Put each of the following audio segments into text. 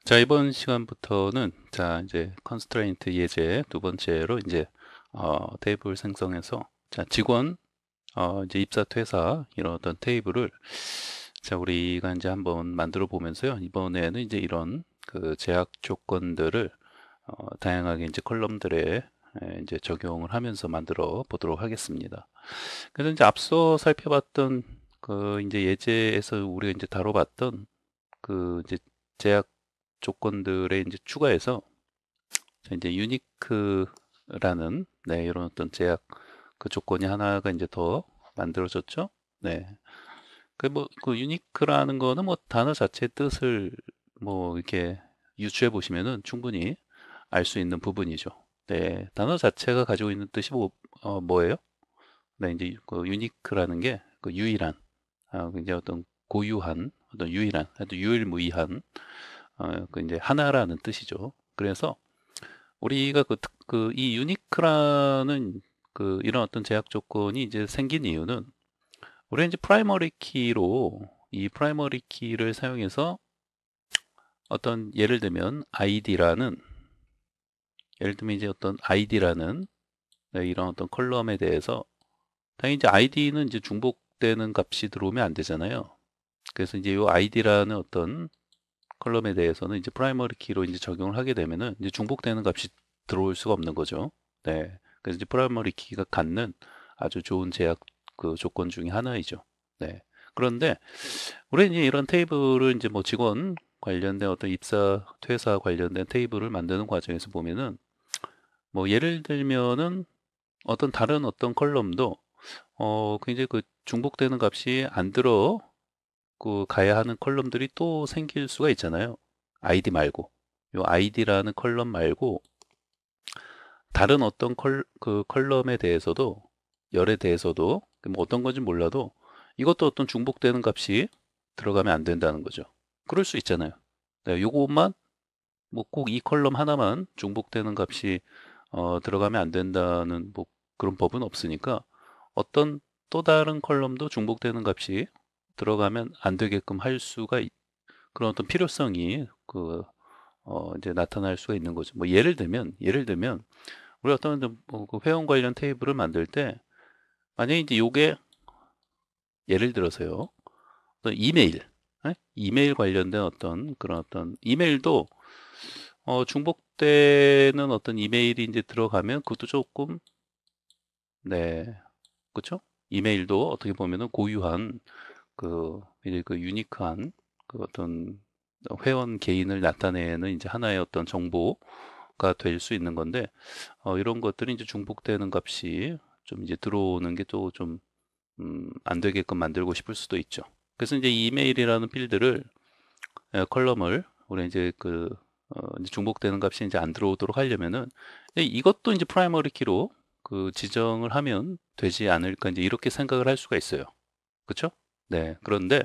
자, 이번 시간부터는 이제 컨스트레인트 예제 두 번째로 이제 테이블 생성해서 직원 이제 입사 퇴사 이런 어떤 테이블을 우리가 이제 한번 만들어 보면서요. 이번에는 이제 이런 그 제약 조건들을 다양하게 이제 컬럼들에 이제 적용을 하면서 만들어 보도록 하겠습니다. 그래서 이제 앞서 살펴봤던 그 이제 예제에서 우리가 이제 다뤄봤던 그 이제 제약 조건들에 이제 추가해서 이제 유니크라는 이런 어떤 제약 그 조건이 하나가 이제 더 만들어졌죠. 네. 그 유니크라는 거는 뭐 단어 자체의 뜻을 뭐 이렇게 유추해 보시면은 충분히 알 수 있는 부분이죠. 네. 단어 자체가 가지고 있는 뜻이 뭐예요? 네, 이제 그 유니크라는 게 그 유일한, 굉장히 어떤 고유한, 어떤 유일한, 아주 유일무이한, 그 이제 하나라는 뜻이죠. 그래서 우리가 이 유니크라는 그 이런 어떤 제약 조건이 이제 생긴 이유는 우리가 이제 프라이머리 키로 이 프라이머리 키를 사용해서 어떤 예를 들면 이제 어떤 아이디라는 이런 어떤 컬럼에 대해서 당연히 이제 아이디는 이제 중복되는 값이 들어오면 안 되잖아요. 그래서 이제 이 아이디라는 어떤 컬럼에 대해서는 이제 프라이머리 키로 이제 적용을 하게 되면은 이제 중복되는 값이 들어올 수가 없는 거죠. 네. 그래서 이제 프라이머리 키가 갖는 아주 좋은 제약 그 조건 중에 하나이죠. 네. 그런데 우리는 이제 이런 테이블을 이제 뭐 직원 관련된 어떤 입사, 퇴사 관련된 테이블을 만드는 과정에서 보면은 뭐 예를 들면은 어떤 다른 어떤 컬럼도 굉장히 그 중복되는 값이 안 들어 그 가야 하는 컬럼들이 또 생길 수가 있잖아요. 아이디 말고. 요 아이디라는 컬럼 말고 다른 어떤 그 컬럼에 대해서도 열에 대해서도 뭐 어떤 건지 몰라도 이것도 어떤 중복되는 값이 들어가면 안 된다는 거죠. 그럴 수 있잖아요. 네, 요것만 뭐 꼭 이 컬럼 하나만 중복되는 값이 들어가면 안 된다는 뭐 그런 법은 없으니까 어떤 또 다른 컬럼도 중복되는 값이 들어가면 안 되게끔 할 수가 그런 어떤 필요성이 이제 나타날 수가 있는 거죠. 뭐 예를 들면 우리 어떤 뭐그 회원 관련 테이블을 만들 때 만약에 이제 요게 예를 들어서요. 어떤 이메일, 이메일 관련된 어떤 그런 어떤 이메일도 중복되는 어떤 이메일이 이제 들어가면 그것도 조금 네, 그렇죠? 이메일도 어떻게 보면은 고유한 이제 그 유니크한 그 어떤 회원 개인을 나타내는 이제 하나의 어떤 정보가 될 수 있는 건데 이런 것들이 이제 중복되는 값이 좀 이제 들어오는 게 또 좀 안 되게끔 만들고 싶을 수도 있죠. 그래서 이제 이메일이라는 필드를 컬럼을 우리 이제 이제 중복되는 값이 이제 안 들어오도록 하려면은 이것도 이제 프라이머리 키로 그 지정을 하면 되지 않을까 이제 이렇게 생각을 할 수가 있어요. 그렇죠? 네. 그런데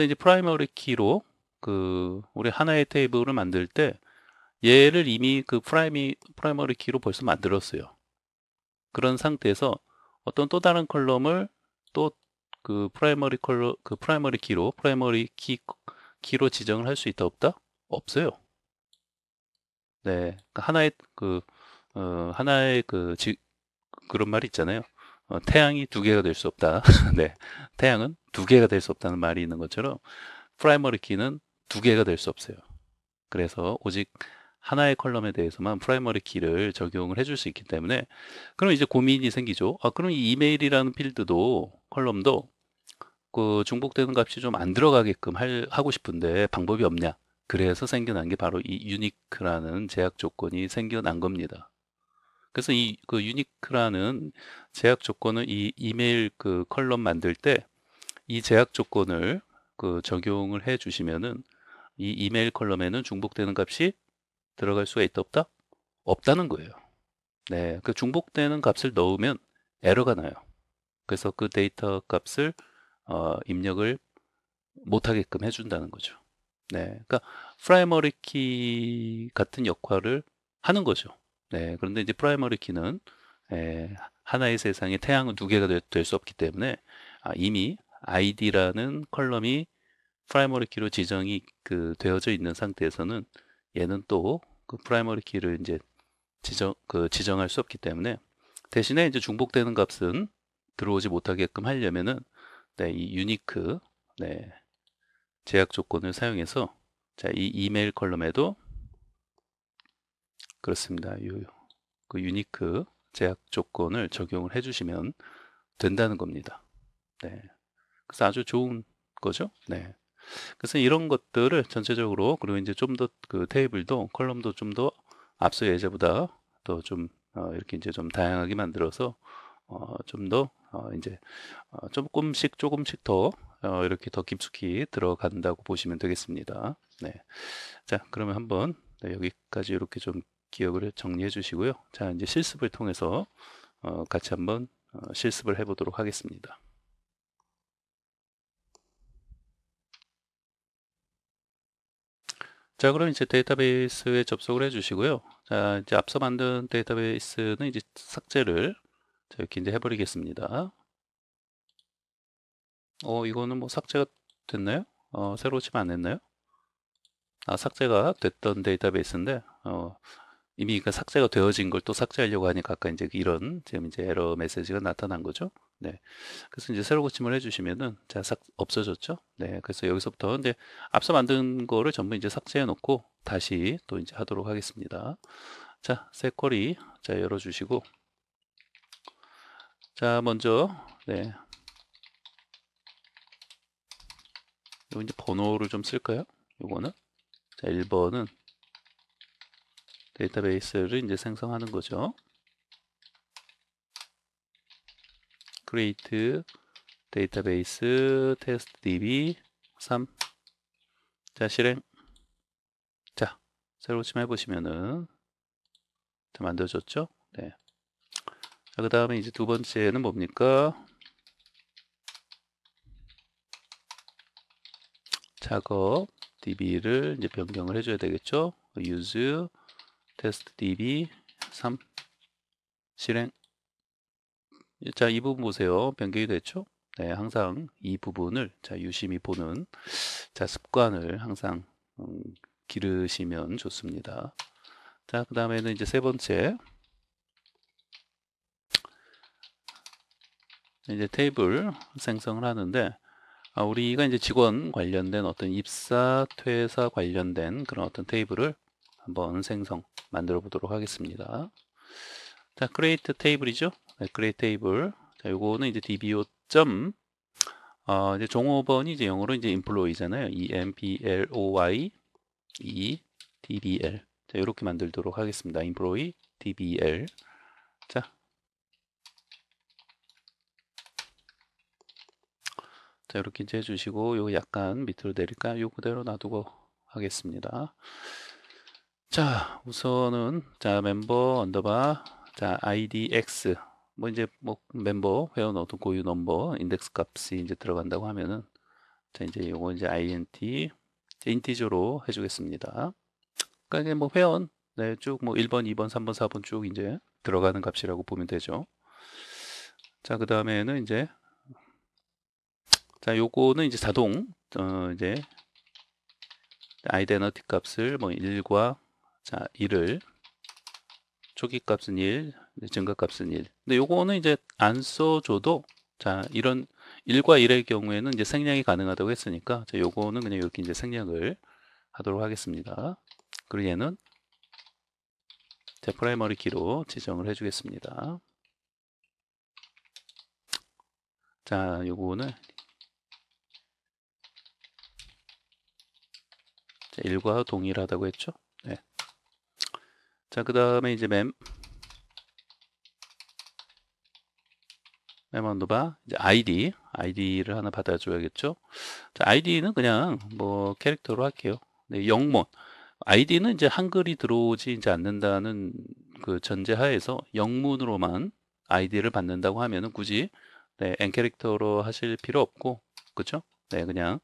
이제 프라이머리 키로 우리 하나의 테이블을 만들 때 얘를 이미 프라이머리 키로 벌써 만들었어요. 그런 상태에서 어떤 또 다른 컬럼을 또 프라이머리 키로 지정을 할 수 있다 없다? 없어요. 네. 그러니까 하나의 그런 말이 있잖아요. 태양이 두 개가 될 수 없다. 네. 태양은 두 개가 될 수 없다는 말이 있는 것처럼 프라이머리 키는 두 개가 될 수 없어요. 그래서 오직 하나의 컬럼에 대해서만 프라이머리 키를 적용을 해줄 수 있기 때문에 그럼 이제 고민이 생기죠. 그럼 이 이메일이라는 필드도 컬럼도 그 중복되는 값이 좀 안 들어가게끔 하고 싶은데 방법이 없냐? 그래서 생겨난 게 바로 이 유니크라는 제약 조건이 생겨난 겁니다. 그래서 이 그 유니크라는 제약 조건을 이 이메일 그 컬럼 만들 때 이 제약 조건을 적용을 해 주시면은 이 이메일 컬럼에는 중복되는 값이 들어갈 수가 있다 없다? 없다는 거예요. 네, 그 중복되는 값을 넣으면 에러가 나요. 그래서 그 데이터 값을 입력을 못하게끔 해준다는 거죠. 네, 그러니까 프라이머리 키 같은 역할을 하는 거죠. 네, 그런데 이제 프라이머리 키는 하나의 세상에 태양은 두 개가 될 수 없기 때문에 이미 id라는 컬럼이 프라이머리 키로 지정이 되어져 있는 상태에서는 얘는 또 그 프라이머리 키를 이제 지정할 수 없기 때문에 대신에 이제 중복되는 값은 들어오지 못하게끔 하려면은 네, 이 유니크 네, 제약 조건을 사용해서 자, 이 이메일 컬럼에도 그렇습니다. 그 유니크 제약 조건을 적용을 해주시면 된다는 겁니다. 네, 그래서 아주 좋은 거죠. 네. 그래서 이런 것들을 전체적으로 그리고 이제 좀 더 그 테이블도 컬럼도 좀 더 앞서 예제보다 더 좀 이렇게 이제 좀 다양하게 만들어서 좀 더 이제 조금씩 더 이렇게 더 깊숙이 들어간다고 보시면 되겠습니다. 네. 자, 그러면 한번 네, 여기까지 이렇게 좀 기억을 정리해 주시고요. 자, 이제 실습을 통해서 같이 한번 실습을 해 보도록 하겠습니다. 자, 그럼 이제 데이터베이스에 접속을 해 주시고요. 자, 이제 앞서 만든 데이터베이스는 이제 삭제를 자, 이렇게 이제 해버리겠습니다. 이거는 뭐 삭제가 됐나요? 새로 치면 안 됐나요? 삭제가 됐던 데이터베이스인데, 이미 그 삭제가 되어진 걸 또 삭제하려고 하니까 아까 이제 이런 지금 이제 에러 메시지가 나타난 거죠. 네. 그래서 이제 새로 고침을 해주시면은 자, 없어졌죠. 네. 그래서 여기서부터 이제 앞서 만든 거를 전부 이제 삭제해 놓고 다시 또 이제 하도록 하겠습니다. 자, 새 쿼리 자, 열어주시고 자, 먼저 네. 요 이제 번호를 좀 쓸까요? 요거는 자, 1번은 데이터베이스를 이제 생성하는 거죠. create 데이터베이스 테스트 db 3. 자, 실행. 자, 새로 좀 해보시면은 자, 만들어졌죠? 네. 자, 그 다음에 이제 두 번째는 뭡니까? 작업 db를 이제 변경을 해줘야 되겠죠? use test db 3 실행. 자, 이 부분 보세요. 변경이 됐죠? 네, 항상 이 부분을 자, 유심히 보는 자, 습관을 항상 기르시면 좋습니다. 자, 그 다음에는 이제 세 번째 이제 테이블 생성을 하는데 우리가 이제 직원 관련된 어떤 입사, 퇴사 관련된 그런 어떤 테이블을 한번 만들어 보도록 하겠습니다. 자, create 테이블이죠. 네, create 테이블. 자, 요거는 이제 dbo. 이제 종업원이 이제 영어로 이제 employee잖아요. employ dbl. 자, 이렇게 만들도록 하겠습니다. employee dbl. 자, 이렇게 이제 해주시고, 요거 약간 밑으로 내릴까요? 요 그대로 놔두고 하겠습니다. 자, 우선은, 자, 멤버 언더바, 자, idx. 뭐 이제 뭐 멤버 회원 어떤 고유 넘버 인덱스 값이 이제 들어간다고 하면은, 자, 이제 요거 이제 int, 인티저로 해주겠습니다. 그러니까 이제 뭐 회원, 네, 쭉 뭐 1번, 2번, 3번, 4번 쭉 이제 들어가는 값이라고 보면 되죠. 자, 그 다음에는 이제 자, 요거는 이제 자동 이제 아이덴티티 값을 뭐 1과 자 1을 초기 값은 1, 증가 값은 1. 근데 요거는 이제 안 써줘도 자 이런 1과 1의 경우에는 이제 생략이 가능하다고 했으니까 자 요거는 그냥 이렇게 이제 생략을 하도록 하겠습니다. 그리고 얘는 제 프라이머리 키로 지정을 해주겠습니다. 자, 요거는 자, 1과 동일하다고 했죠. 네. 자, 그 다음에 이제 언더바 이제 아이디를 하나 받아줘야겠죠. 자, 아이디는 그냥 뭐 캐릭터로 할게요. 네, 영문. 아이디는 이제 한글이 들어오지 이제 않는다는 그 전제하에서 영문으로만 아이디를 받는다고 하면은 굳이 네, n 캐릭터로 하실 필요 없고, 그렇죠? 네, 그냥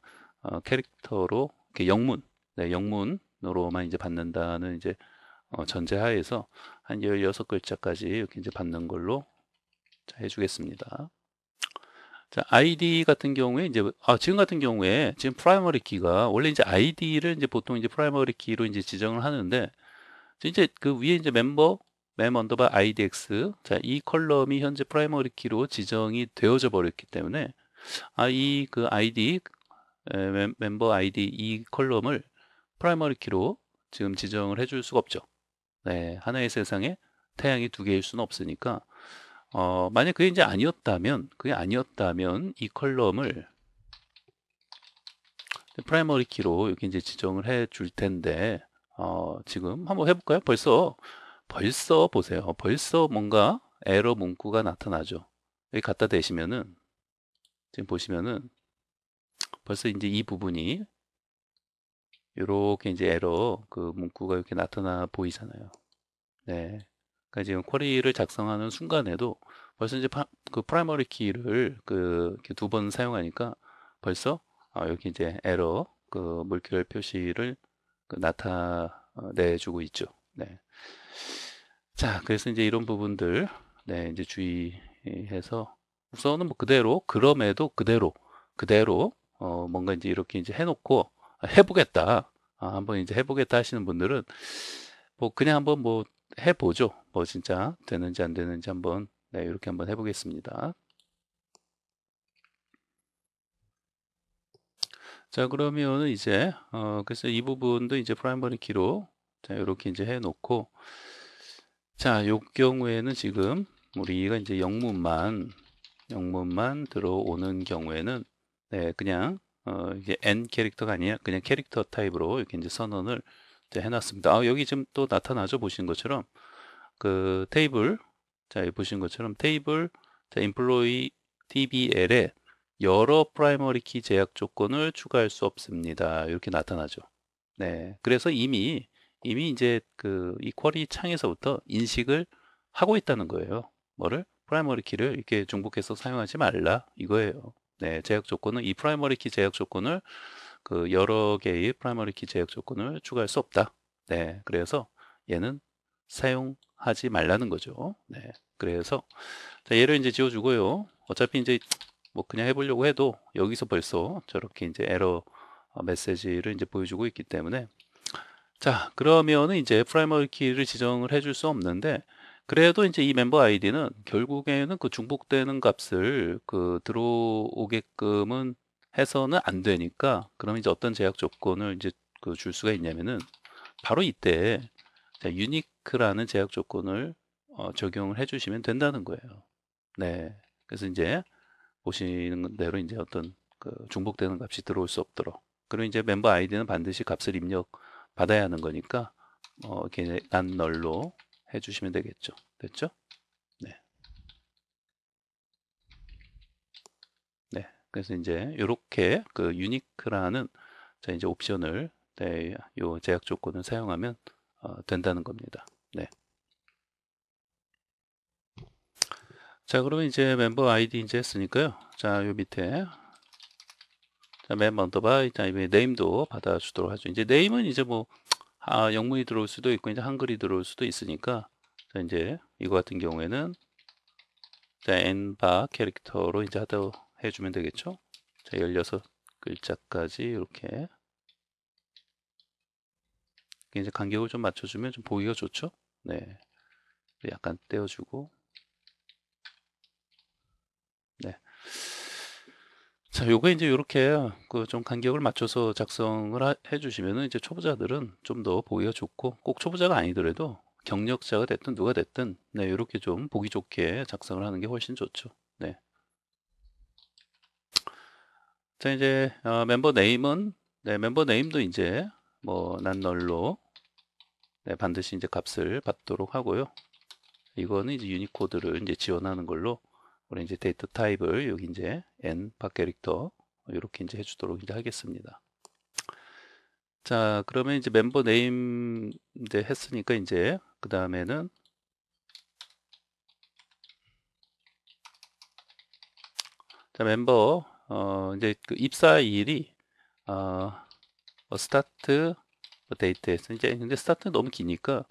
캐릭터로 이렇게 영문, 네, 영문으로만 이제 받는다는 이제 전제하에서 한 16글자까지 이렇게 이제 받는 걸로 자, 해주겠습니다. 자, ID 같은 경우에 이제 지금 같은 경우에 지금 프라이머리 키가 원래 이제 ID를 이제 보통 이제 프라이머리 키로 이제 지정을 하는데 이제 그 위에 이제 mem 언더바 idx 자, 이 컬럼이 현재 프라이머리 키로 지정이 되어져 버렸기 때문에 이 그 ID 멤버 ID 이 컬럼을 프라이머리 키로 지금 지정을 해줄 수가 없죠. 네, 하나의 세상에 태양이 두 개일 수는 없으니까 만약 그게 이제 아니었다면 이 컬럼을 프라이머리 키로 이렇게 이제 지정을 해 줄 텐데 지금 한번 해볼까요? 벌써 보세요. 벌써 뭔가 에러 문구가 나타나죠. 여기 갖다 대시면은 지금 보시면은 벌써 이제 이 부분이 이렇게 이제 에러 그 문구가 이렇게 나타나 보이잖아요. 네. 그러니까 지금 쿼리를 작성하는 순간에도 벌써 이제 그 프라이머리 키를 그 두 번 사용하니까 벌써 여기 이제 에러 그 물결 표시를 그 나타내주고 있죠. 네. 자, 그래서 이제 이런 부분들 네, 이제 주의해서 우선은 뭐 그럼에도 그대로 뭔가 이제 이렇게 이제 해놓고 해보겠다. 한번 이제 해보겠다 하시는 분들은 뭐 그냥 한번 뭐 해보죠. 뭐 진짜 되는지 안 되는지 한번 네, 이렇게 한번 해보겠습니다. 자, 그러면은 이제 그래서 이 부분도 이제 프라이머리 키로 자, 이렇게 이제 해놓고 자, 요 경우에는 지금 우리가 이제 영문만 들어오는 경우에는 네, 그냥 이게 n 캐릭터가 아니라 그냥 캐릭터 타입으로 이렇게 이제 선언을 이제 해놨습니다. 여기 지금 또 나타나죠. 보신 것처럼 그 테이블 자, 여기 보신 것처럼 테이블 자, employee dbl에 여러 프라이머리 키 제약 조건을 추가할 수 없습니다. 이렇게 나타나죠. 네, 그래서 이미 이제 그 이 쿼리 창에서부터 인식을 하고 있다는 거예요. 뭐를? 프라이머리 키를 이렇게 중복해서 사용하지 말라 이거예요. 네, 제약 조건은 이 프라이머리 키 제약 조건을 그 여러 개의 프라이머리 키 제약 조건을 추가할 수 없다. 네, 그래서 얘는 사용하지 말라는 거죠. 네, 그래서 자, 얘를 이제 지워주고요. 어차피 이제 뭐 그냥 해보려고 해도 여기서 벌써 저렇게 이제 에러 메시지를 이제 보여주고 있기 때문에 자, 그러면은 이제 프라이머리 키를 지정을 해줄 수 없는데 그래도 이제 이 멤버 아이디는 결국에는 그 중복되는 값을 그 들어오게끔은 해서는 안 되니까 그럼 이제 어떤 제약 조건을 이제 그 줄 수가 있냐면은 바로 이때 자, 유니크라는 제약 조건을 적용을 해주시면 된다는 거예요. 네, 그래서 이제 보시는 대로 이제 어떤 그 중복되는 값이 들어올 수 없도록 그리고 이제 멤버 아이디는 반드시 값을 입력 받아야 하는 거니까 이렇게 난 널로 해주시면 되겠죠. 됐죠? 네. 네. 그래서 이제 이렇게 그 유니크라는 자 이제 옵션을 네, 요 제약 조건을 사용하면 된다는 겁니다. 네. 자, 그러면 이제 멤버 아이디 이제 했으니까요. 자, 요 밑에 자, 맨 언더바 자, 이 네임도 받아주도록 하죠. 이제 네임은 이제 뭐 영문이 들어올 수도 있고 이제 한글이 들어올 수도 있으니까 자, 이제 이거 같은 경우에는 자, n바 캐릭터로 이제 하도 해주면 되겠죠. 자, 16글자까지 이렇게 이제 간격을 좀 맞춰주면 좀 보기가 좋죠. 네, 약간 떼어주고 네. 자, 요거 이제 이렇게 그 좀 간격을 맞춰서 작성을 해주시면은 이제 초보자들은 좀 더 보기가 좋고 꼭 초보자가 아니더라도 경력자가 됐든 누가 됐든 네, 이렇게 좀 보기 좋게 작성을 하는 게 훨씬 좋죠. 네. 자, 이제 멤버 네임은 네, 멤버 네임도 이제 뭐 난 널로 네, 반드시 이제 값을 받도록 하고요. 이거는 이제 유니코드를 이제 지원하는 걸로 우리 이제 데이터 타입을 여기 이제 n 박 캐릭터 이렇게 이제 해주도록 이제 하겠습니다. 자, 그러면 이제 멤버 네임 이제 했으니까 이제 그 다음에는 자, 멤버 이제 그 입사일이 스타트 데이트에서 이제 근데 스타트 너무 기니까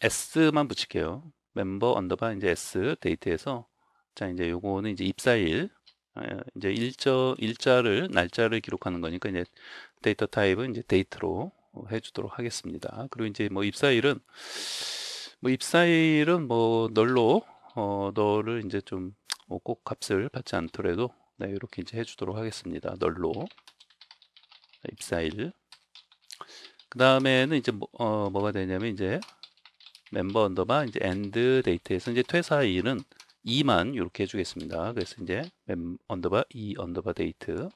s만 붙일게요. 멤버 언더바 이제 s 데이트에서 자 이제 요거는 이제 입사일 이제 날짜를 기록하는 거니까 이제 데이터 타입은 이제 데이트로 해주도록 하겠습니다. 그리고 이제 뭐 입사일은 뭐 널로 너를 이제 좀 꼭 값을 받지 않더라도 네, 이렇게 이제 해주도록 하겠습니다. 널로 입사일. 그 다음에는 이제 뭐가 되냐면 이제 멤버 언더바 이제 엔드 데이트에서 이제 퇴사일은 2만 이렇게 해주겠습니다. 그래서 이제 언더바 2 언더바 데이트.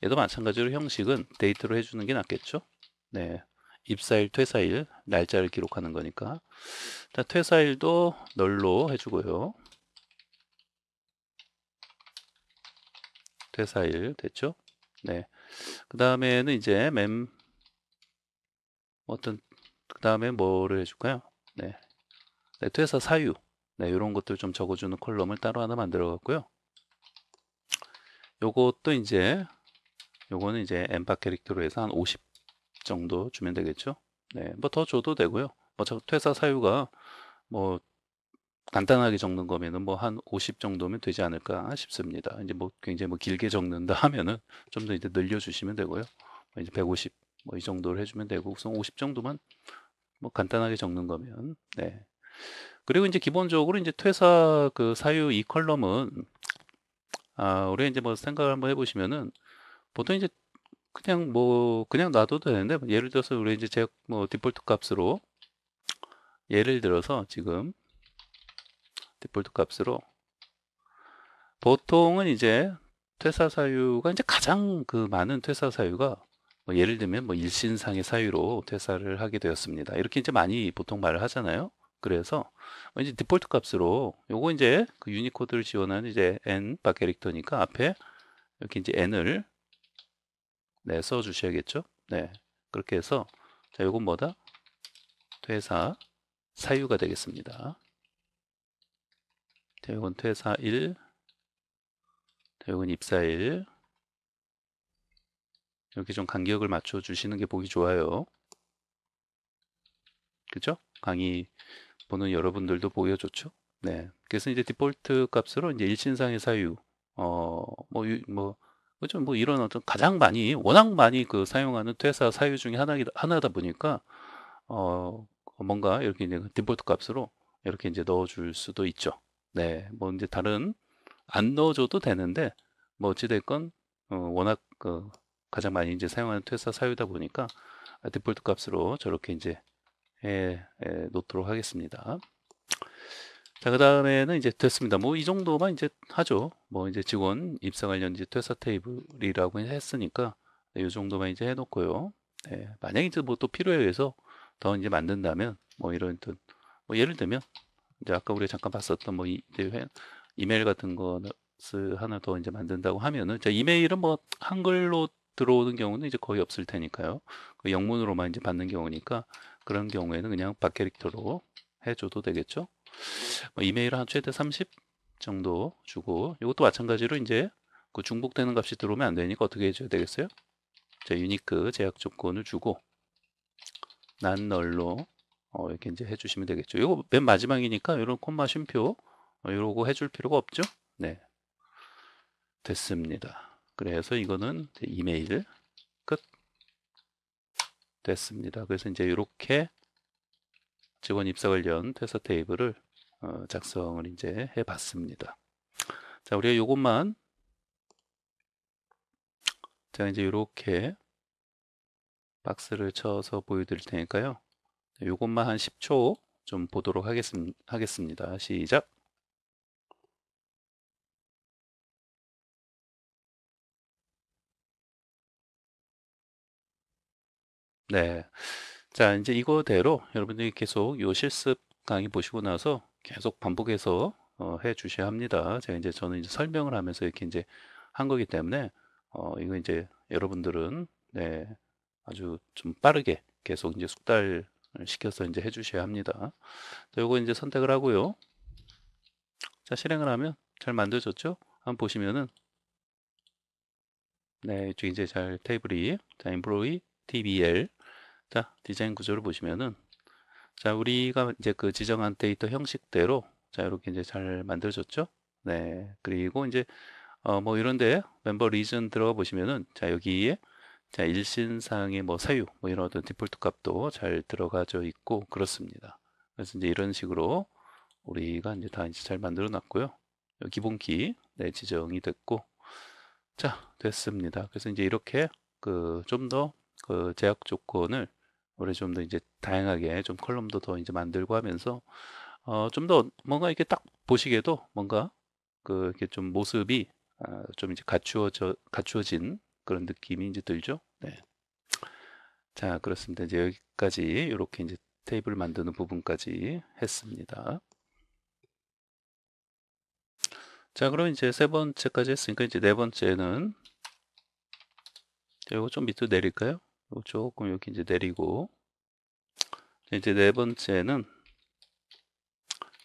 얘도 마찬가지로 형식은 데이트로 해주는 게 낫겠죠. 네, 입사일, 퇴사일 날짜를 기록하는 거니까. 자, 퇴사일도 널로 해주고요. 퇴사일 됐죠? 네. 그 다음에는 이제 그 다음에 뭐를 해줄까요? 네. 네, 퇴사 사유. 네, 이런 것들 좀 적어주는 컬럼을 따로 하나 만들어 갔고요. 요거는 이제 엠파 캐릭터로 해서 한 50 정도 주면 되겠죠. 네, 뭐 더 줘도 되고요. 뭐 퇴사 사유가 뭐 간단하게 적는 거면은 뭐 한 50 정도면 되지 않을까 싶습니다. 이제 뭐 굉장히 뭐 길게 적는다 하면은 좀 더 이제 늘려주시면 되고요. 이제 150 뭐 이 정도를 해주면 되고 우선 50 정도만 뭐 간단하게 적는 거면 네. 그리고 이제 기본적으로 이제 퇴사 그 사유 이 컬럼은 우리 이제 뭐 생각을 한번 해보시면은 보통 이제 그냥 놔둬도 되는데 예를 들어서 우리 이제 뭐 디폴트 값으로 예를 들어서 지금 디폴트 값으로 보통은 이제 퇴사 사유가 이제 가장 그 많은 퇴사 사유가 뭐 예를 들면 뭐 일신상의 사유로 퇴사를 하게 되었습니다. 이렇게 이제 많이 보통 말을 하잖아요. 그래서 이제 디폴트 값으로 요거 이제 그 유니코드를 지원하는 이제 n 바 캐릭터니까 앞에 이렇게 이제 n을 네, 써 주셔야겠죠. 네. 그렇게 해서 자, 요건 뭐다? 퇴사 사유가 되겠습니다. 자, 요건 퇴사일, 자, 요건 입사일. 이렇게 좀 간격을 맞춰 주시는 게 보기 좋아요. 그죠? 강의 보는 여러분들도 보여줬죠? 네. 그래서 이제 디폴트 값으로 이제 일신상의 사유, 그죠? 뭐 이런 어떤 워낙 많이 그 사용하는 퇴사 사유 중에 하나다 보니까, 뭔가 이렇게 이제 디폴트 값으로 이렇게 이제 넣어줄 수도 있죠. 네. 뭐 이제 안 넣어줘도 되는데, 뭐 어찌됐건, 워낙 가장 많이 이제 사용하는 퇴사 사유다 보니까 디폴트 값으로 저렇게 이제 놓도록 하겠습니다. 자, 그 다음에는 이제 됐습니다. 뭐 이 정도만 이제 하죠. 뭐 이제 직원 입사 관련 이제 퇴사 테이블이라고 했으니까 네, 이 정도만 이제 해놓고요. 네, 만약에 이제 뭐 또 필요에 의해서 더 이제 만든다면 뭐 이런 뭐 예를 들면 이제 아까 우리가 잠깐 봤었던 뭐 이메일 같은 것을 하나 더 이제 만든다고 하면은 자, 이메일은 뭐 한글로 들어오는 경우는 이제 거의 없을 테니까요. 그 영문으로만 이제 받는 경우니까 그런 경우에는 그냥 박 캐릭터로 해줘도 되겠죠. 뭐 이메일 한 최대 30 정도 주고 이것도 마찬가지로 이제 그 중복되는 값이 들어오면 안 되니까 어떻게 해줘야 되겠어요? 자, 유니크 제약 조건을 주고 난 널로 이렇게 이제 해주시면 되겠죠. 이거 맨 마지막이니까 이런 콤마 쉼표 이러고 해줄 필요가 없죠. 네, 됐습니다. 그래서 이거는 이메일 끝 됐습니다. 그래서 이제 이렇게 직원 입사 관련 퇴사 테이블을 작성을 이제 해봤습니다. 자, 우리가 요것만 제가 이제 이렇게 박스를 쳐서 보여드릴 테니까요. 요것만 한 10초 좀 보도록 하겠습니다. 시작. 네. 자, 이제 이거대로 여러분들이 계속 요 실습 강의 보시고 나서 계속 반복해서 해 주셔야 합니다. 저는 이제 설명을 하면서 이렇게 이제 한 거기 때문에 이거 이제 여러분들은 네, 아주 좀 빠르게 계속 이제 숙달을 시켜서 이제 해 주셔야 합니다. 자, 요거 이제 선택을 하고요. 자, 실행을 하면 잘 만들어졌죠? 한번 보시면은 네, 이쪽 이제 잘 테이블이 자, employee DBL 자, 디자인 구조를 보시면은 자, 우리가 이제 그 지정한 데이터 형식대로 자, 이렇게 이제 잘 만들어졌죠? 네. 그리고 이제 뭐 이런데 멤버 리전 들어가 보시면은 자 여기에 자 일신상의 뭐 사유 뭐 이런 어떤 디폴트 값도 잘 들어가져 있고 그렇습니다. 그래서 이제 이런 식으로 우리가 이제 다 이제 잘 만들어 놨고요. 기본키 네, 지정이 됐고 자 됐습니다. 그래서 이제 이렇게 그 좀 더 그 제약 조건을 우리 좀 더 이제 다양하게 좀 컬럼도 더 이제 만들고 하면서 좀 더 뭔가 이렇게 딱 보시기에도 뭔가 그 이렇게 좀 모습이 좀 이제 갖추어진 그런 느낌이 이제 들죠. 네. 자, 그렇습니다. 이제 여기까지 이렇게 이제 테이블 만드는 부분까지 했습니다. 자, 그럼 이제 세 번째까지 했으니까 이제 네 번째는 이거 좀 밑으로 내릴까요? 이거 조금 이렇게 이제 내리고 이제 네 번째는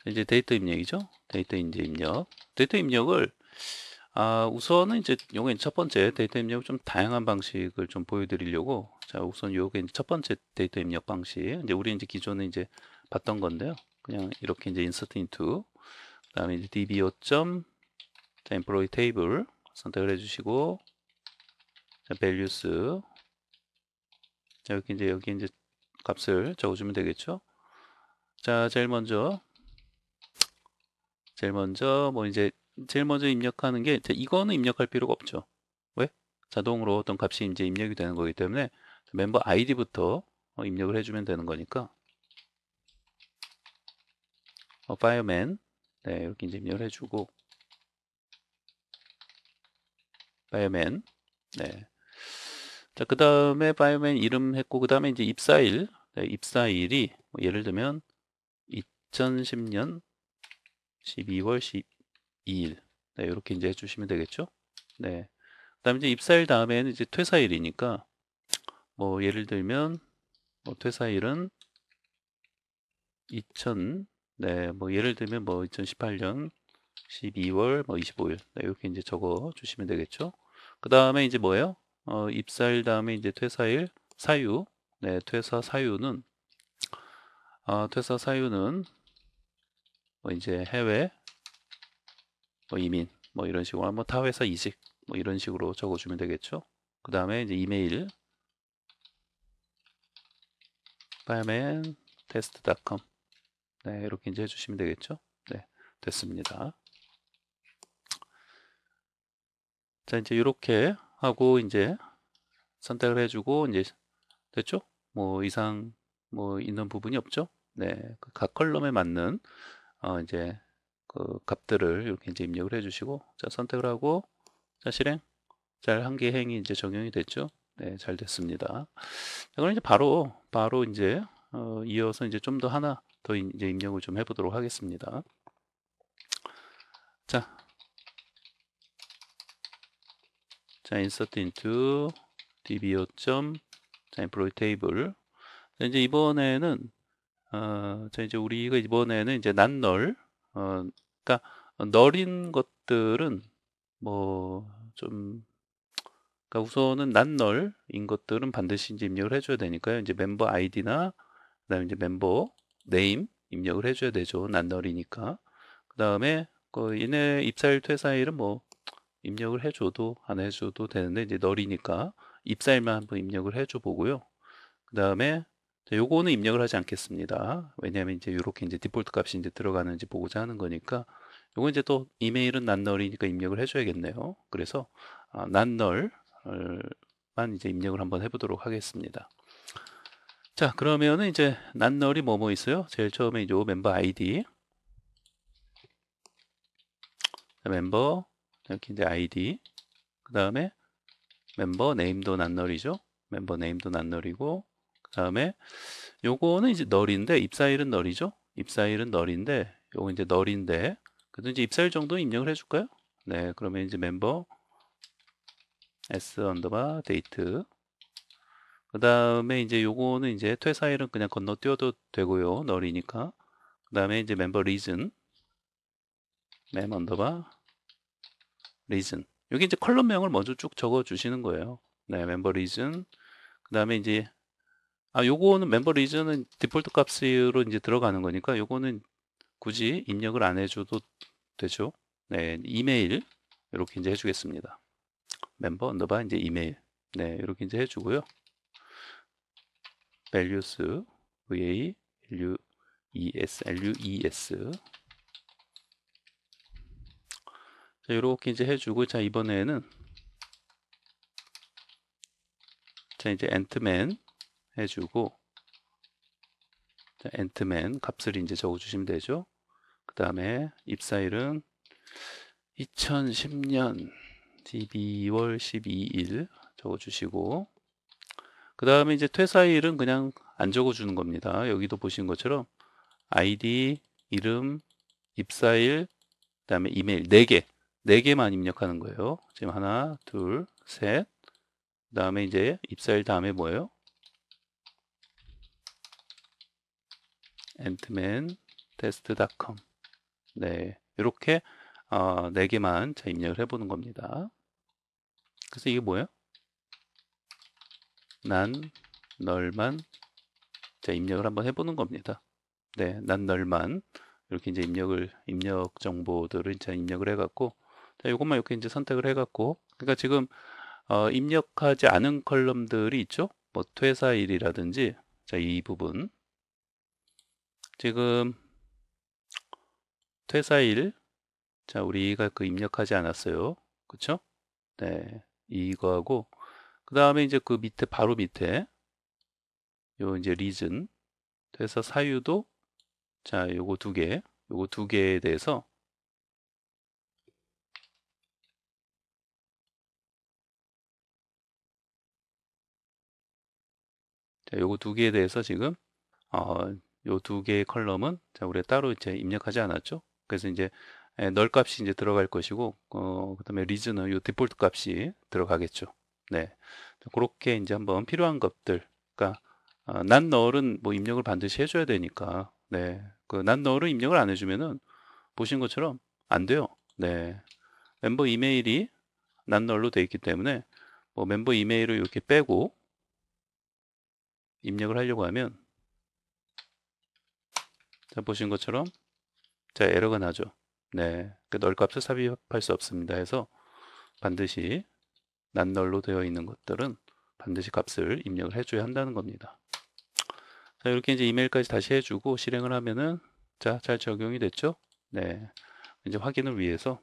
이제 데이터 입력이죠. 데이터 이제 입력. 데이터 입력을 우선은 이제 요게 첫 번째 데이터 입력을 좀 다양한 방식을 좀 보여드리려고 자 우선 요게 이제 첫 번째 데이터 입력 방식 이제 우리 이제 기존에 이제 봤던 건데요. 그냥 이렇게 이제 insert into 그다음에 이제 dbo. 자, employee table 선택을 해주시고 자, values 자, 여기 이제 값을 적어주면 되겠죠. 자, 제일 먼저 뭐 이제 제일 먼저 입력하는 게 이거는 입력할 필요가 없죠. 왜? 자동으로 어떤 값이 이제 입력이 되는 거기 때문에 멤버 아이디부터 입력을 해주면 되는 거니까 fireman 네 이렇게 이제 입력을 해주고 fireman 네. 자, 그 다음에 fireman 이름 했고 그 다음에 이제 입사일 네, 입사일이 뭐 예를 들면 2010년 12월 12일 네, 이렇게 이제 해주시면 되겠죠. 네. 그 다음에 이제 입사일 다음에는 이제 퇴사일이니까 뭐 예를 들면 뭐 퇴사일은 2000 네, 뭐 예를 들면 뭐 2018년 12월 뭐 25일 네, 이렇게 이제 적어 주시면 되겠죠. 그 다음에 이제 뭐예요? 입사일 다음에 이제 퇴사일 사유 네, 퇴사 사유는 뭐 이제 해외 뭐 이민 뭐 이런 식으로 뭐 타 회사 이직 뭐 이런 식으로 적어주면 되겠죠. 그 다음에 이제 이메일 fireman test.com 네, 이렇게 이제 해주시면 되겠죠. 네, 됐습니다. 자, 이제 이렇게 하고 이제 선택을 해주고 이제 됐죠? 뭐 이상 뭐 있는 부분이 없죠? 네, 각 컬럼에 맞는 이제 그 값들을 이렇게 이제 입력을 해주시고 자 선택을 하고 자 실행 잘 한 개 행이 이제 적용이 됐죠? 네, 잘 됐습니다. 자, 그럼 이제 바로 이제 이어서 이제 좀 더 하나 더 이제 입력을 좀 해보도록 하겠습니다. 자, insert into dbo. employee table. 자, 이제 이번에는 자 이제 우리가 이번에는 이제 난널 그러니까 널인 것들은 뭐 좀 그러니까 우선은 난널인 것들은 반드시 이제 입력을 해줘야 되니까요. 이제 멤버 아이디나 그다음에 이제 멤버 네임 입력을 해줘야 되죠. 난널이니까. 그다음에 그 얘네 입사일 퇴사일은 뭐 입력을 해줘도 안 해줘도 되는데 이제 널이니까 입사일만 한번 입력을 해줘 보고요. 그다음에 요거는 입력을 하지 않겠습니다. 왜냐하면 이제 이렇게 이제 디폴트 값이 이제 들어가는지 보고자 하는 거니까 요거 이제 또 이메일은 난널이니까 입력을 해줘야겠네요. 그래서 난널만 이제 입력을 한번 해보도록 하겠습니다. 자, 그러면은 이제 난널이 뭐 있어요? 제일 처음에 이제 멤버 아이디, 멤버 이렇게 이제 아이디, 그 다음에 멤버 네임도 난널이죠. 멤버 네임도 난널이고, 그 다음에 요거는 이제 널인데 입사일은 널이죠. 입사일은 널인데 요거 이제 널인데 그래도 이제 입사일 정도 입력을 해줄까요? 네, 그러면 이제 멤버 s 언더바 데이트 그 다음에 이제 요거는 이제 퇴사일은 그냥 건너뛰어도 되고요. 널이니까. 그 다음에 이제 멤버 리즌 멤 언더바 리즌 여기 이제 컬럼명을 먼저 쭉 적어 주시는 거예요. 네, 멤버 리즌 그 다음에 이제 요거는 멤버 리즌은 디폴트 값으로 이제 들어가는 거니까 요거는 굳이 입력을 안 해줘도 되죠. 네, 이메일 이렇게 이제 해주겠습니다. 멤버 언더바 이제 이메일. 네, 이렇게 이제 해주고요. values va lues 자, 이렇게 이제 해주고, 자, 이번에는 자, 이제 antman 해주고, 자, antman 값을 이제 적어주시면 되죠. 그 다음에 입사일은 2010년 12월 12일 적어주시고, 그 다음에 이제 퇴사일은 그냥 안 적어주는 겁니다. 여기도 보신 것처럼 아이디, 이름, 입사일, 그 다음에 이메일 4개만 입력하는 거예요. 지금 하나, 둘, 셋. 그 다음에 이제 입사일 다음에 뭐예요? antman-test.com. 네, 이렇게 4개만 자 입력을 해보는 겁니다. 그래서 이게 뭐예요? 난 널만 자 입력을 한번 해보는 겁니다. 네, 난 널만 이렇게 이제 입력 정보들을 이제 입력을 해갖고, 자, 이것만 이렇게 이제 선택을 해갖고, 그러니까 지금 입력하지 않은 컬럼들이 있죠? 뭐 퇴사일이라든지, 자, 이 부분 지금 퇴사일, 자, 우리가 그 입력하지 않았어요, 그쵸? 네, 이거하고 그 다음에 이제 그 밑에 바로 밑에 요 이제 리즌 퇴사 사유도 자, 요거 두 개에 대해서 자, 요거 두 개에 대해서 지금 요 두 개의 컬럼은 자, 우리가 따로 이제 입력하지 않았죠. 그래서 이제 널 값이 이제 들어갈 것이고, 그다음에 리즈는 요 디폴트 값이 들어가겠죠. 네, 그렇게 이제 한번 필요한 것들, 그러니까 난 널은 뭐 입력을 반드시 해줘야 되니까, 네, 그 난 널을 입력을 안 해주면은 보신 것처럼 안 돼요. 네, 멤버 이메일이 난 널로 돼 있기 때문에 뭐 멤버 이메일을 이렇게 빼고 입력을 하려고 하면 자, 보신 것처럼 자, 에러가 나죠. 네, 그 널 값을 삽입할 수 없습니다 해서 반드시 난널로 되어 있는 것들은 반드시 값을 입력을 해줘야 한다는 겁니다. 자, 이렇게 이제 이메일까지 다시 해주고 실행을 하면은 자, 잘 적용이 됐죠? 네, 이제 확인을 위해서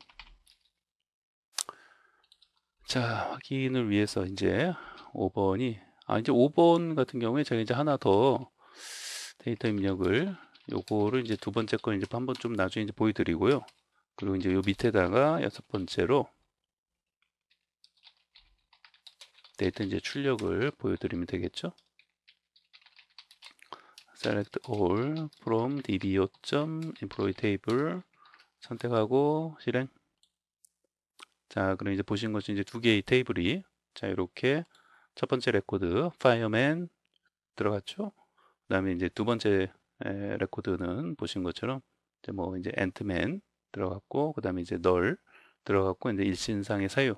자, 확인을 위해서 이제 5번이 이제 5번 같은 경우에 제가 이제 하나 더 데이터 입력을 요거를 이제 두 번째 걸 이제 한번 좀 나중에 이제 보여드리고요. 그리고 이제 요 밑에다가 여섯 번째로 데이터 이제 출력을 보여드리면 되겠죠. select all from dbo.employee table 선택하고 실행. 자, 그럼 이제 보신 것처럼 이제 두 개의 테이블이 자, 이렇게 첫 번째 레코드 fireman 들어갔죠. 그다음에 이제 두 번째 레코드는 보신 것처럼 이제 뭐 이제 antman 들어갔고, 그다음에 이제 null 들어갔고, 이제 일신상의 사유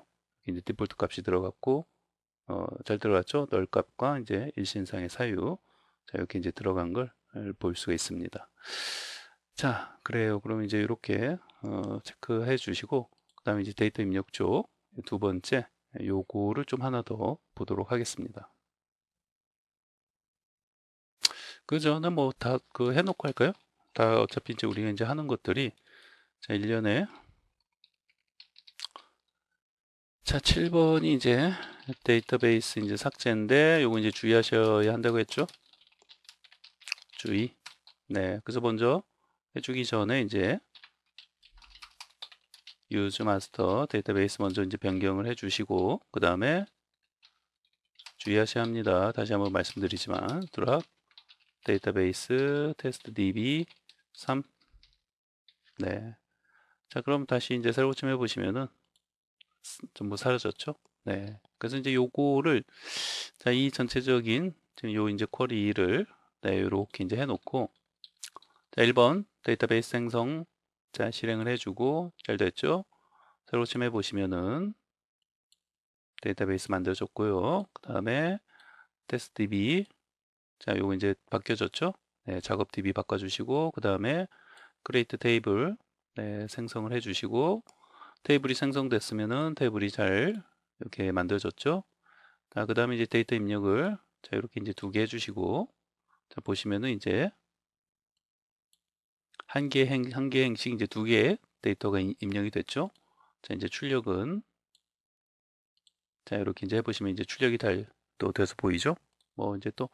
이제 디폴트 값이 들어갔고, 잘 들어갔죠? null 값과 이제 일신상의 사유 자, 이렇게 이제 들어간 걸 볼 수가 있습니다. 자, 그래요. 그럼 이제 이렇게 체크해 주시고, 그다음에 이제 데이터 입력 쪽 두 번째 요거를 좀 하나 더 보도록 하겠습니다. 그 전에 뭐 다 그 해놓고 할까요? 다 어차피 이제 우리가 이제 하는 것들이 자 1년에 자 7번이 이제 데이터베이스 이제 삭제인데 요거 이제 주의하셔야 한다고 했죠? 주의. 네, 그래서 먼저 해주기 전에 이제 use master 데이터베이스 먼저 이제 변경을 해주시고, 그 다음에 주의하셔야 합니다. 다시 한번 말씀드리지만 drop 데이터베이스 테스트 db 3. 네. 자, 그럼 다시 이제 새로 좀 해보시면은 전부 사라졌죠? 네. 그래서 이제 요거를 자, 이 전체적인 지금 요 이제 쿼리를 네, 요렇게 이제 해놓고 자, 1번 데이터베이스 생성 자, 실행을 해주고 잘 됐죠? 새로 좀 해보시면은 데이터베이스 만들어졌고요. 그 다음에 테스트 db 자, 요거 이제 바뀌어졌죠? 네, 작업 db 바꿔주시고 그 다음에 create table 네, 생성을 해주시고 테이블이 생성됐으면은 테이블이 잘 이렇게 만들어졌죠. 자, 그 다음에 이제 데이터 입력을 자, 이렇게 이제 2개 해주시고, 자, 보시면은 이제 한 개 행씩 이제 2개의 데이터가 입력이 됐죠. 자, 이제 출력은 자, 이렇게 이제 해보시면 이제 출력이 또 돼서 보이죠. 뭐 이제 또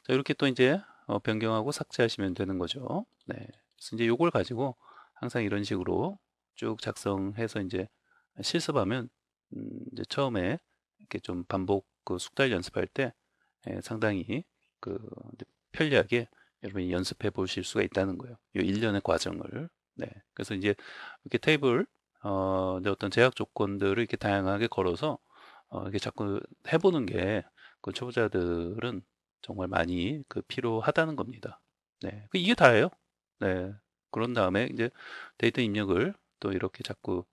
자, 이렇게 또 이제 변경하고 삭제하시면 되는 거죠. 네. 그래서 이제 요걸 가지고 항상 이런 식으로 쭉 작성해서 이제 실습하면 이제 처음에 이렇게 좀 반복 그 숙달 연습할 때 상당히 그 이제 편리하게 여러분이 연습해 보실 수가 있다는 거예요. 이 일련의 과정을. 네. 그래서 이제 이렇게 테이블 이제 어떤 제약 조건들을 이렇게 다양하게 걸어서 이렇게 자꾸 해보는 게 그 초보자들은 정말 많이 그 필요하다는 겁니다. 네. 이게 다예요. 네. 그런 다음에 이제 데이터 입력을 또 이렇게 자꾸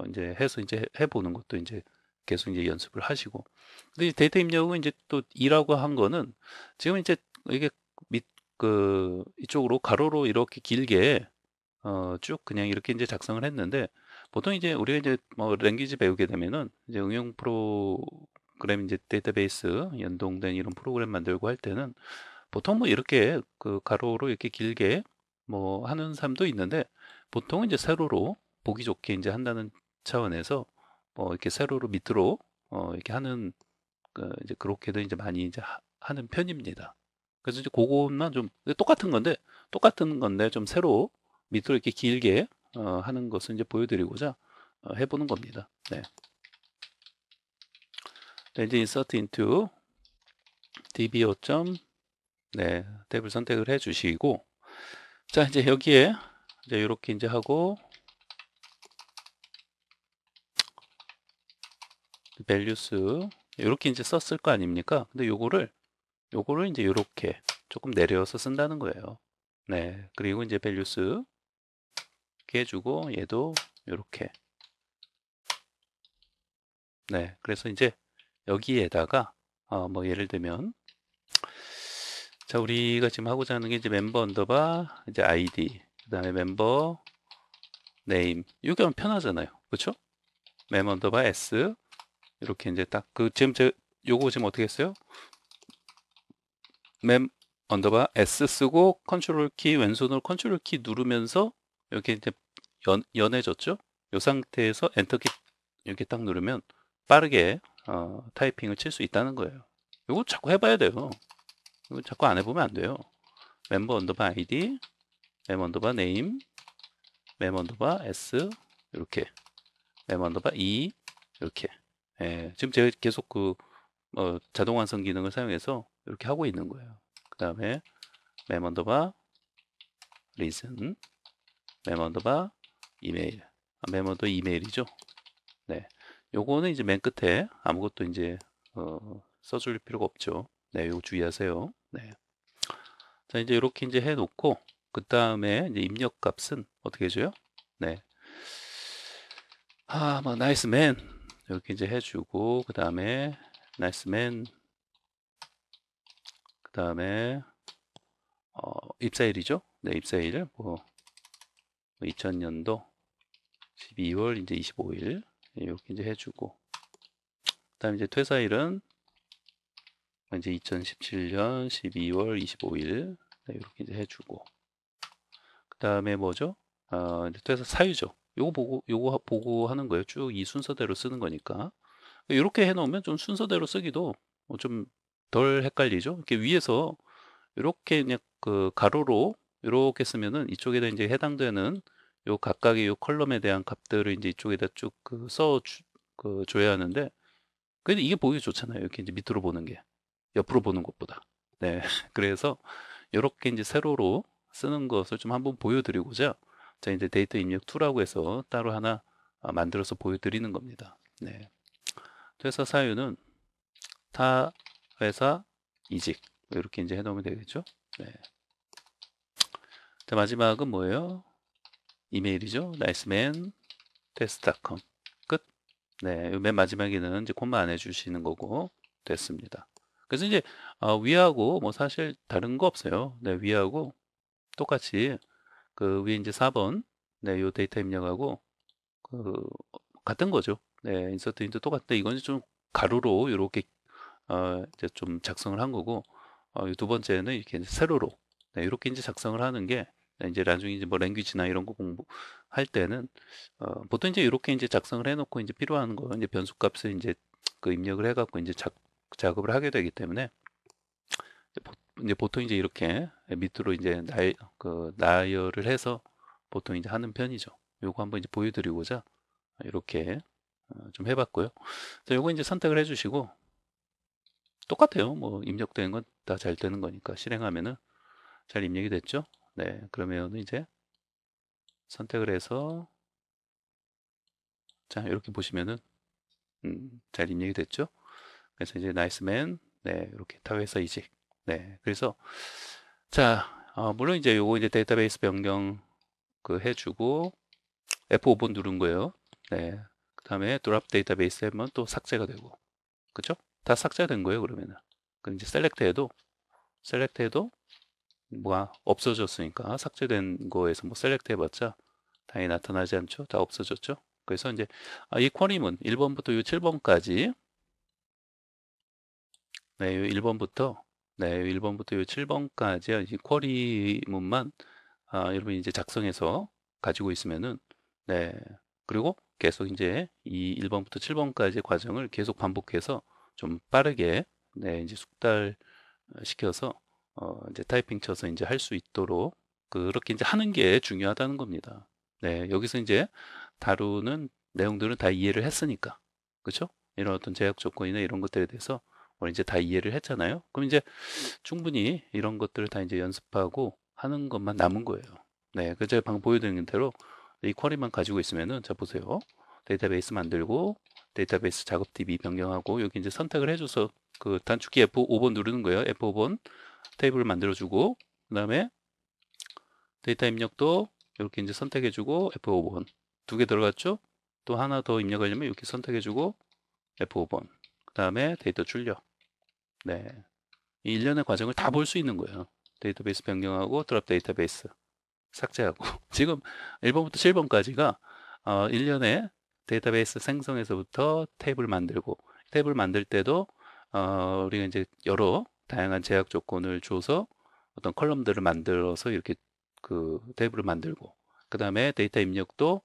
이제 해서 이제 해보는 것도 이제 계속 이제 연습을 하시고. 근데 이 데이터 입력은 이제 또 이라고 한 거는 지금 이제 이게 이쪽으로 가로로 이렇게 길게 쭉 그냥 이렇게 이제 작성을 했는데 보통 이제 우리가 이제 뭐 랭귀지 배우게 되면은 이제 응용 프로그램 이제 데이터베이스 연동된 이런 프로그램 만들고 할 때는 보통 뭐 이렇게 그 가로로 이렇게 길게 뭐 하는 사람도 있는데 보통은 이제 세로로 보기 좋게 이제 한다는 차원에서 이렇게 세로로 밑으로 이렇게 하는 이제 그렇게도 이제 많이 이제 하는 편입니다. 그래서 이제 그것만 좀 똑같은 건데 좀 새로 밑으로 이렇게 길게 하는 것을 이제 보여드리고자 해보는 겁니다. 네. 네, 이제 insert into db5. 네, 탭을 선택을 해주시고, 자 이제 여기에 이제 이렇게 이제 하고 values 이렇게 이제 썼을 거 아닙니까? 근데 요거를 이제 이렇게 조금 내려서 쓴다는 거예요. 네, 그리고 이제 values 이렇게 해주고 얘도 이렇게. 네, 그래서 이제 여기에다가 뭐 예를 들면 자 우리가 지금 하고자 하는 게 이제 멤버 언더바 이제 아이디 그다음에 멤버 네임 이렇게 하면 편하잖아요. 그렇죠? 멤버 언더바 s 이렇게 이제 딱 지금 요거 지금 어떻게 했어요? 멤 언더바 s 쓰고 컨트롤 키 왼손으로 컨트롤 키 누르면서 이렇게 이제 연해졌죠? 이 상태에서 엔터 키 이렇게 딱 누르면 빠르게 타이핑을 칠 수 있다는 거예요. 이거 자꾸 해봐야 돼요. 이거 자꾸 안 해보면 안 돼요. 멤버 언더바 아이디, 멤버 언더바 네임, 멤버 언더바 s 이렇게, 멤버 언더바 e 이렇게. 지금 제가 계속 자동 완성 기능을 사용해서 이렇게 하고 있는 거예요. 그 다음에 멤버 언더바 reason, 멤버 언더바 이메일, 멤버 언더바 이메일이죠. 네, 요거는 이제 맨 끝에 아무것도 이제 써줄 필요가 없죠. 네, 요거 주의하세요. 네. 자, 이제 이렇게 이제 해놓고 그 다음에 이제 입력 값은 어떻게 해줘요? 네. 뭐 나이스 맨 이렇게 이제 해주고 그 다음에 나이스 맨 그 다음에 입사일이죠. 네, 입사일 뭐 2000년도 12월 이제 25일 이렇게 이제 해주고 그 다음에 이제 퇴사일은 이제 2017년 12월 25일 네, 이렇게 이제 해주고 그 다음에 뭐죠? 이제 퇴사 사유죠. 요거 보고 하는 거예요. 쭉 이 순서대로 쓰는 거니까 이렇게 해놓으면 좀 순서대로 쓰기도 좀 덜 헷갈리죠. 이렇게 위에서 이렇게 그냥 그 가로로 이렇게 쓰면은 이쪽에다 이제 해당되는 요 각각의 요 컬럼에 대한 값들을 이제 이쪽에다 쭉 줘야 하는데 근데 이게 보기 좋잖아요. 이렇게 이제 밑으로 보는 게 옆으로 보는 것보다. 네. 그래서 이렇게 이제 세로로 쓰는 것을 좀 한번 보여드리고자 자 이제 데이터 입력 툴이라고 해서 따로 하나 만들어서 보여드리는 겁니다. 네. 퇴사 사유는 타 회사 이직 이렇게 이제 해놓으면 되겠죠. 네. 자 마지막은 뭐예요? 이메일이죠. niceman test.com 끝. 네, 맨 마지막에는 이제 콤마 안 해주시는 거고 됐습니다. 그래서 이제 위하고 뭐 사실 다른 거 없어요. 네, 위하고 똑같이 그 위에 이제 4번 네, 요 데이터 입력하고 그 같은 거죠. 네, 인서트 인도 똑같은데 이거는 좀 가로로 이렇게 이제 좀 작성을 한 거고, 두 번째는 이렇게 이제 세로로, 네, 이렇게 이제 작성을 하는 게, 네, 이제 나중에 이제 뭐 랭귀지나 이런 거 공부할 때는 보통 이제 이렇게 이제 작성을 해놓고 이제 필요한 거 이제 변수값을 이제 그 입력을 해갖고 이제 작업을 하게 되기 때문에 이제 보통 이제 이렇게 밑으로 이제 나열을 해서 보통 이제 하는 편이죠. 요거 한번 이제 보여드리고자 이렇게 좀 해봤고요. 자, 요거 이제 선택을 해주시고 똑같아요. 뭐 입력되는 건 다 잘 되는 거니까 실행하면은 잘 입력이 됐죠. 네, 그러면 이제 선택을 해서 자 이렇게 보시면은 잘 입력이 됐죠. 그래서 이제 나이스맨, 네, 이렇게 타회사 이직. 네, 그래서 자 물론 이제 요거 이제 데이터베이스 변경 그 해주고 F5번 누른 거예요. 네, 그 다음에 드랍 데이터베이스 하면 또 삭제가 되고, 그쵸? 다 삭제된 거예요. 그러면은 그럼 이제 셀렉트 해도 뭐가 없어졌으니까 삭제된 거에서 뭐 셀렉트 해봤자 당연히 나타나지 않죠. 다 없어졌죠. 그래서 이제 이 쿼리문 1번부터 요 7번까지, 네, 요 1번부터 네, 요 1번부터 요 7번까지 이 쿼리문만 여러분이 이제 작성해서 가지고 있으면은, 네, 그리고 계속 이제 이 1번부터 7번까지 과정을 계속 반복해서 좀 빠르게, 네, 이제 숙달 시켜서 이제 타이핑 쳐서 이제 할 수 있도록 그렇게 이제 하는 게 중요하다는 겁니다. 네, 여기서 이제 다루는 내용들은 다 이해를 했으니까, 그렇죠? 이런 어떤 제약 조건이나 이런 것들에 대해서 우리 이제 다 이해를 했잖아요. 그럼 이제 충분히 이런 것들을 다 이제 연습하고 하는 것만 남은 거예요. 네, 그 제가 방금 보여드린 대로 이 쿼리만 가지고 있으면은, 자 보세요. 데이터베이스 만들고 데이터베이스 작업 DB 변경하고 여기 이제 선택을 해줘서 그 단축키 F5번 누르는 거예요. F5번 테이블을 만들어주고, 그 다음에 데이터 입력도 이렇게 이제 선택해주고 F5번 두 개 들어갔죠? 또 하나 더 입력하려면 이렇게 선택해주고 F5번, 그 다음에 데이터 출력. 네, 이 일련의 과정을 다 볼 수 있는 거예요. 데이터베이스 변경하고 드랍 데이터베이스 삭제하고 지금 1번부터 7번까지가 일련의 데이터베이스 생성에서부터 테이블 만들고, 테이블 만들 때도 우리가 이제 여러 다양한 제약 조건을 줘서 어떤 컬럼들을 만들어서 이렇게 그 테이블을 만들고, 그 다음에 데이터 입력도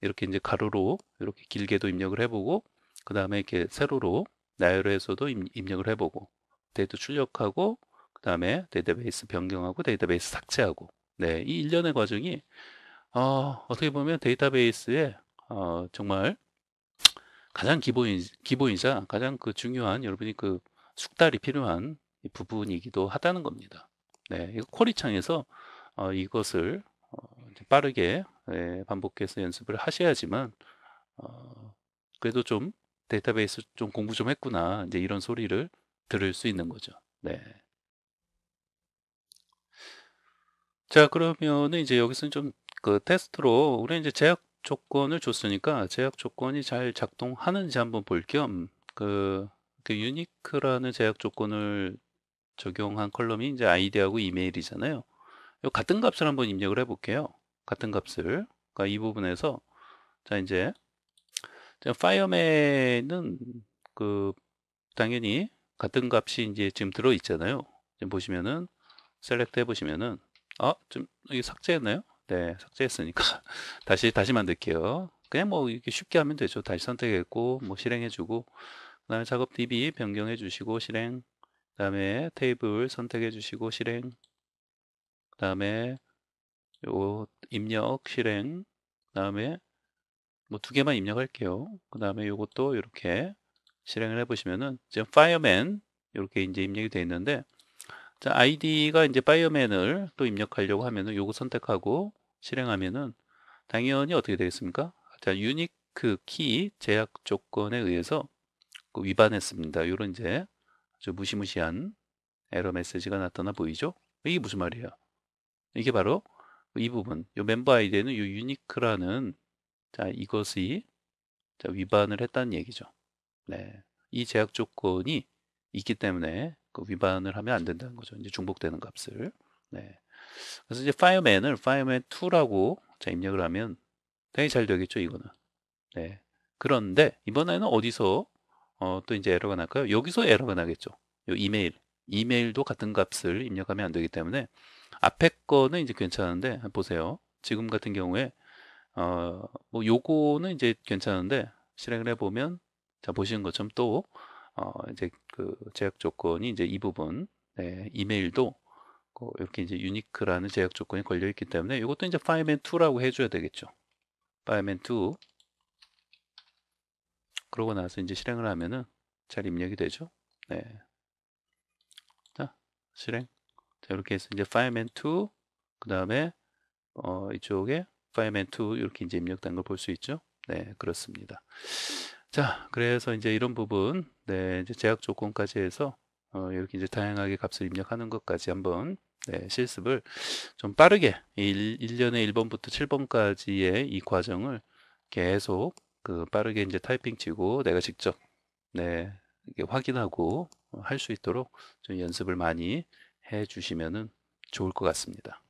이렇게 이제 가로로 이렇게 길게도 입력을 해보고, 그 다음에 이렇게 세로로 나열해서도 입력을 해보고, 데이터 출력하고, 그 다음에 데이터베이스 변경하고 데이터베이스 삭제하고. 네, 이 일련의 과정이 어떻게 보면 데이터베이스의 정말 가장 기본이자 가장 그 중요한 여러분이 그 숙달이 필요한 이 부분이기도 하다는 겁니다. 네, 이거 쿼리 창에서 이것을 이제 빠르게 반복해서 연습을 하셔야지만 그래도 좀 데이터베이스 좀 공부 좀 했구나, 이제 이런 소리를 들을 수 있는 거죠. 네. 자, 그러면은 이제 여기서는 좀 그 테스트로 우리 이제 제약 조건을 줬으니까 제약 조건이 잘 작동하는지 한번 볼 겸 그 유니크라는 제약 조건을 적용한 컬럼이 이제 아이디하고 이메일이잖아요. 요 같은 값을 한번 입력을 해볼게요. 같은 값을. 그러니까 이 부분에서 자 이제 파이어맨은 그 당연히 같은 값이 이제 지금 들어 있잖아요. 지금 보시면은 셀렉트 해보시면은 좀 이게 삭제했나요? 네, 삭제했으니까 다시 만들게요. 그냥 뭐 이렇게 쉽게 하면 되죠. 다시 선택했고 뭐 실행해주고, 그다음에 작업 DB 변경해주시고 실행, 그다음에 테이블 선택해주시고 실행, 그다음에 요 입력 실행, 그다음에 뭐 두 개만 입력할게요. 그다음에 요것도 이렇게 실행을 해보시면은 지금 파이어맨 이렇게 이제 입력이 되어 있는데, 자, 아이디가 이제 파이어맨을 또 입력하려고 하면은 요거 선택하고 실행하면은 당연히 어떻게 되겠습니까? 자, 유니크 키 제약 조건에 의해서 그 위반했습니다. 이런 이제 아주 무시무시한 에러 메시지가 나타나 보이죠? 이게 무슨 말이에요? 이게 바로 이 부분, 이 멤버 아이디에는 이 유니크라는 자 이것이 자, 위반을 했다는 얘기죠. 네, 이 제약 조건이 있기 때문에 그 위반을 하면 안 된다는 거죠. 이제 중복되는 값을. 네. 그래서 이제 파이어맨을 파이어맨 2라고 자 입력을 하면 당연히 잘 되겠죠, 이거는. 네. 그런데 이번에는 어디서 또 이제 에러가 날까요? 여기서 에러가 나겠죠. 요 이메일도 같은 값을 입력하면 안 되기 때문에 앞에 거는 이제 괜찮은데 보세요. 지금 같은 경우에 뭐 요거는 이제 괜찮은데 실행을 해보면 자 보시는 것처럼 또 이제 그 제약 조건이 이제 이 부분 네, 이메일도 이렇게 이제 유니크라는 제약 조건이 걸려 있기 때문에 이것도 이제 fileman2라고 해줘야 되겠죠. fileman2 그러고 나서 이제 실행을 하면은 잘 입력이 되죠. 네. 자, 실행. 자, 이렇게 해서 이제 fileman2 그 다음에 이쪽에 fileman2 이렇게 이제 입력된 걸 볼 수 있죠. 네, 그렇습니다. 자, 그래서 이제 이런 부분, 네, 이제 제약 조건까지 해서 이렇게 이제 다양하게 값을 입력하는 것까지 한번 네, 실습을 좀 빠르게 1년에 1번부터 7번까지의 이 과정을 계속 빠르게 이제 타이핑 치고 내가 직접 네, 이게 확인하고 할 수 있도록 좀 연습을 많이 해 주시면은 좋을 것 같습니다.